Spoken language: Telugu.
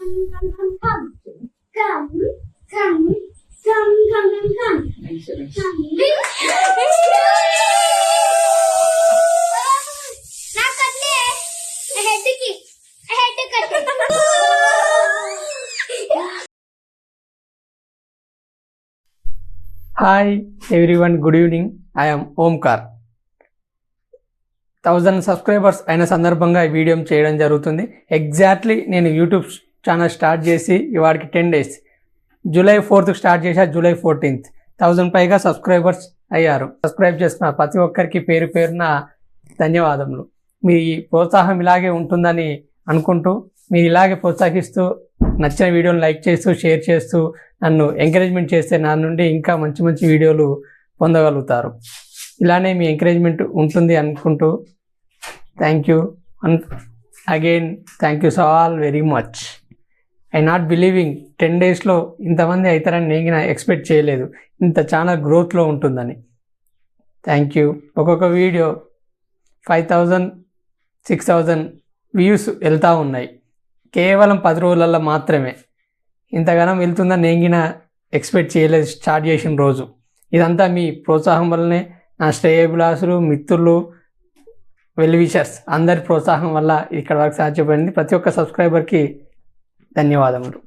Hi everyone, good evening. I am Omkar. 1000 subscribers అయిన సందర్భంగా ఈ వీడియో చేయడం జరుగుతుంది. ఎగ్జాక్ట్లీ నేను యూట్యూబ్ ఛానల్ స్టార్ట్ చేసి ఇవాడికి 10 days. July 4th స్టార్ట్ చేశా. July 14th 1000 పైగా సబ్స్క్రైబర్స్ అయ్యారు. సబ్స్క్రైబ్ చేస్తున్న ప్రతి ఒక్కరికి పేరు పేరున ధన్యవాదములు. మీ ప్రోత్సాహం ఇలాగే ఉంటుందని అనుకుంటూ మీరు ఇలాగే ప్రోత్సహిస్తూ నచ్చిన వీడియోని లైక్ చేస్తూ షేర్ చేస్తూ నన్ను ఎంకరేజ్మెంట్ చేస్తే నా నుండి ఇంకా మంచి మంచి వీడియోలు పొందగలుగుతారు. ఇలానే మీ ఎంకరేజ్మెంట్ ఉంటుంది అనుకుంటూ thank you again. Thank you so all very much. I not believing 10 daysలో ఇంతమంది అవుతారని నేను ఎక్స్పెక్ట్ చేయలేదు, ఇంత చాలా గ్రోత్లో ఉంటుందని. Thank you. ఒక్కొక్క వీడియో 5000 6000 వ్యూస్ వెళ్తూ ఉన్నాయి కేవలం 10 రోజులలో మాత్రమే. ఇంతగానం వెళ్తుందని నేను ఎక్స్పెక్ట్ చేయలేదు స్టార్ట్ చేసిన రోజు. ఇదంతా మీ ప్రోత్సాహం వల్లనే, నా శ్రేయోభిలాషులు, మిత్రులు, వెల్ విషర్స్ అందరి ప్రోత్సాహం వల్ల ఇక్కడ వరకు సాధ్యపడింది. ప్రతి ఒక్క సబ్స్క్రైబర్కి ధన్యవాదములు.